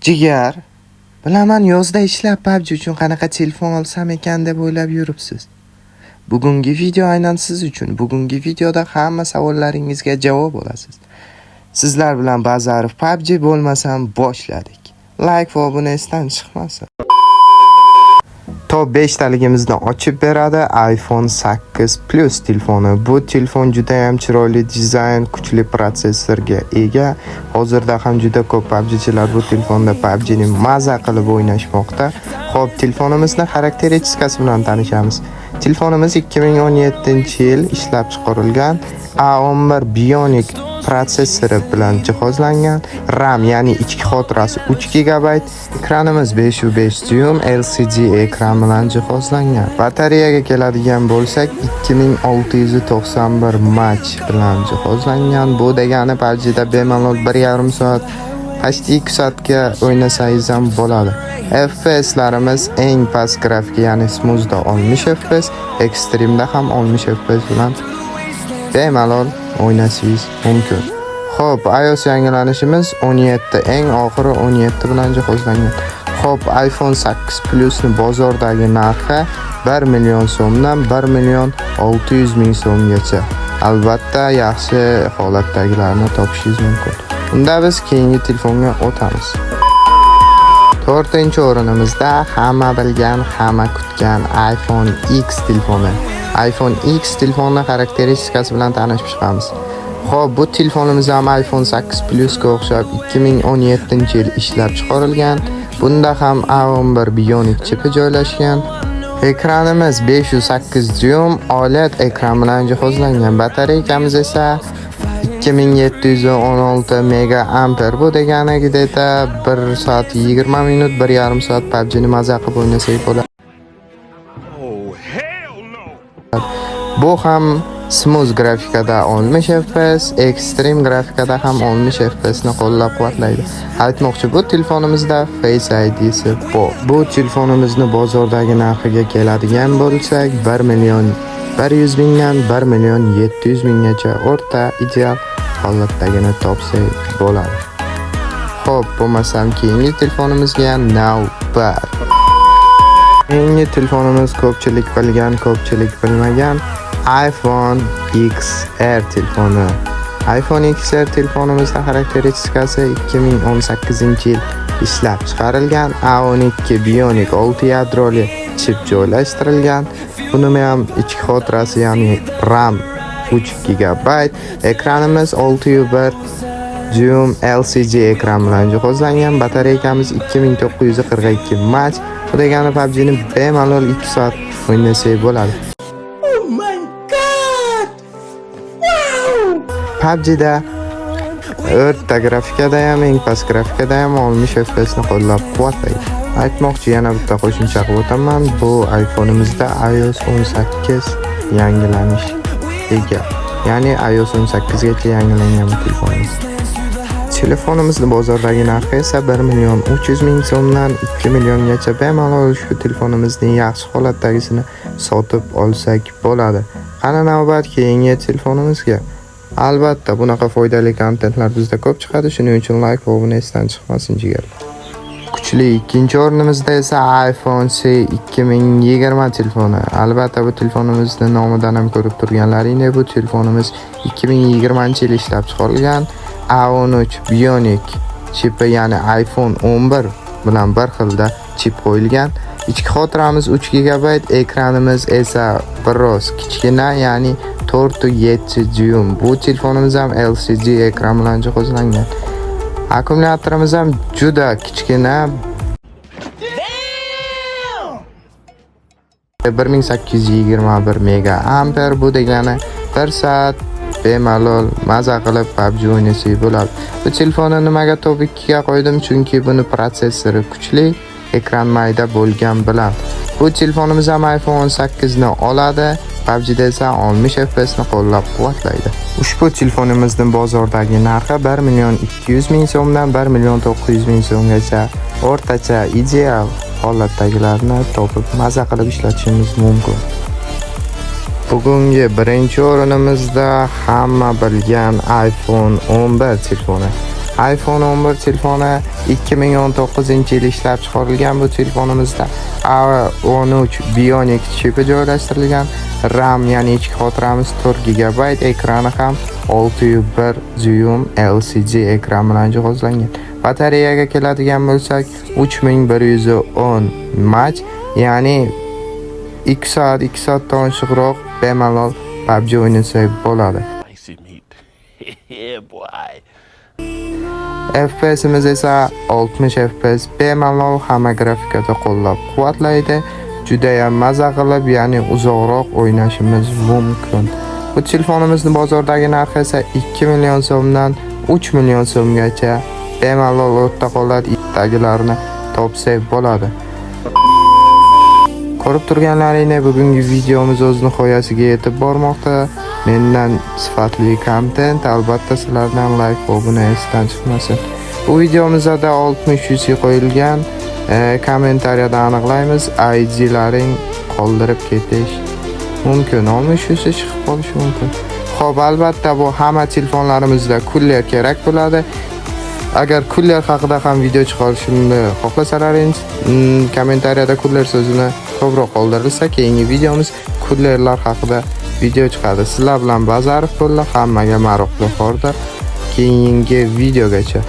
Jigar, bilaman yozda ishlab PUBG uchun qanaqa telefon olsam ekan deb o'ylab yuribsiz. Bugungi video aynan siz uchun. Bugungi videoda hamma savollaringizga javob olasiz. Sizlar bilan bazarif PUBG bo'lmasam boshladik. Like va obuna esdan chiqmasin. Top 5 taligimizni ochib beradi iPhone 8 Plus telefoni. Bu telefon juda ham chiroyli dizayn, kuchli protsessorga ega. Hozirda ham juda ko'p PUBG'chilar bu telefonda PUBG ni maza qilib o'ynashmoqda. Xo'p, telefonimizni xarakteristikasi bilan tanishamiz. Telefonimiz 2017-yil ishlab chiqarilgan A11 Bionic protsessori bilan jihozlangan. RAM ya'ni ichki xotirasi 3 GB, ekranimiz 5.5 dyum LCD ekran bilan jihozlangan. Batareyaga keladigan bo'lsak 2691 mAh bilan jihozlangan. Bu degani PUBG'da bemalol 1,5 soat, qashti 2 soatga o'ynasangiz ham bo'ladi. FPS'larimiz eng past grafik ya'ni smoothda 60 FPS, extreme'da ham 60 FPS bilan bemalol o'ynashingiz mumkin. Xo'p, iOS yangilanishimiz 17, eng oxiri 17 bilan jihozlangan. Xo'p, iPhone 8 Plus ni bozordagi narxi 1 million so'mdan 1 million 600 ming so'mgacha. Albatta, yaxshi holatdagilarni topishingiz mumkin. Unda biz keyingi telefonga o'tamiz. 4-o'rinimizda hamma bilgan, hamma kutgan iPhone X telefoni. iPhone X telefoni xarakteristikasi bilan tanishib chiqamiz. Xo'p, bu telefonimiz ham iPhone 8 Plus ga o'xshab 2017-yil ishlab chiqarilgan. Bunda ham A11 Bionic chipi joylashgan. Ekranimiz 5.8 dyum OLED ekran bilan jihozlangan. Batareykamiz esa 2716 mAh. Bu degani gideta 1 soat 20 minut, 1,5 soat PUBG ni maza qilib o'ynasak bo'ladi. Bu ham smooth grafikada 60 FPS, extreme grafikada ham 60 FPS ni qo'llab-quvvatlaydi. Aytmoqchi, bu telefonimizda Face ID'si bor. Bu telefonimizni bozordagi narxiga keladigan bo'lsak, 1 million 100 mingdan 1 million 700 minggacha o'rta ideal holatdagini topsak bo'ladi. Xo'p, bo'lmasam keyingi telefonimizga navbat. Keyingi telefonimiz ko'pchilik bilgan, ko'pchilik bilmagan iPhone XR telefoni. iPhone XR telefonimizning xarakteristikasi 2018-yil ishlab chiqarilgan A12 Bionic 6 yadroli chip joylashtirilgan. Buning ham ichki xotirasi ya'ni RAM 3 GB, ekranimiz 6.1 dyum LCD ekran bilan jihozlangan. Batareykamiz 2942 mAh. Bu degani PUBG ni bemalol 2 soat o'ynasak bo'ladi. PUBG'da o'rta grafikada ham, eng past grafikada ham 60 FPS ni qo'llab-quvvatlaydi. Aytmoqchi, yana bitta qo'shimcha qilib o'taman. Bu iPhone'imizda iOS 18 yangilanish ega. Ya'ni iOS 18 gacha yangilangan telefonimiz. Telefonimizning bozordagi narxi esa 1 million 300 ming so'mdan 2 milliongacha. Bemalol shu telefonimizning yaxshi holatdagisini sotib olsak bo'ladi. Qani navbat keyingi telefonimizga. Albatta, bunaqa foydali kontentlar bizda ko'p chiqadi. Shuning uchun like va obuna esdan chiqmasin jigarlar. Kuchli ikkinchi o'rnimizda esa iPhone C 2020 telefoni. Albatta, bu telefonimizning nomidan ham ko'rib turganlaringdek, bu telefonimiz 2020-yil ishlab chiqarilgan. A13 Bionic chipi ya'ni iPhone 11 bilan bir xilda chip qo'yilgan. Ichki xotiramiz 3 GB, ekranimiz esa biroz kichkina ya'ni 4.7 dyum. Bu telefonimiz ham LCD ekran bilan jihozlangan. Akkumulyatorimiz ham juda kichkina. 1821 mAh. Bu degani 1 soat bemalol maza qilib PUBG o'ynasak bo'ladi. Bu telefonni nimaga top 2 ga qo'ydim? Chunki buni protsessori kuchli, ekran mayda bo'lgan bilan. Bu telefonimiz ham iPhone 8 ni oladi. PUBG'da esa 60 FPS ni qo'llab-quvvatlaydi. Ushbu telefonimizning bozordagi narxi 1 million 200 ming so'mdan 1 million 900 ming so'mgacha. O'rtacha ideal holatdagilarni topib maza qilib ishlatishingiz mumkin. Bugungi birinchi o'rinimizda hamma bilgan iPhone 11 telefoni. iPhone 11 telefoni 2019-yil ishlab chiqarilgan. Bu telefonimizda A13 Bionic chipi joylashtirilgan. RAM ya'ni ichki xotiramiz 4 GB, ekrani ham 6.1 dyuym LCD ekran bilan jihozlangan. Batareyaga keladigan bo'lsak, 3110 mAh, ya'ni 2 soatdan oshiqroq bemalol PUBG o'ynasak bo'ladi. FPS'imiz esa 60 FPS bemalol hamma grafikada qo'llab-quvvatlaydi. Juda ham maza qilib, ya'ni uzoqroq o'ynashimiz mumkin. Bu telefonimizni bozordagi narxi esa 2 million so'mdan 3 million so'mgacha bemalol o'rta qoladi. Tagilarni topsak bo'ladi. Ko'rib turganlaringdek, bugungi videomiz o'z nihoyasiga yetib bormoqda. Mendan sifatli kontent, albatta sizlardan like va obuna esdan chiqmasin. Bu videomizda 60 qo'yilgan. Kommentariyada aniqlaymiz, ID'laring qoldirib ketish mumkin, 60 chiqib qolishi mumkin. Xo'p, albatta bu hamma telefonlarimizda kuller kerak bo'ladi. Agar kuller haqida ham video chiqarishimni xohlasalaringiz, kommentariyada kuller so'zini ko'proq qoldirilsa, keyingi videomiz kullerlar haqida video chiqadi. Sizlar bilan Bazarov bo'ldi, hammaga maroqli xordir. Keyingi videogacha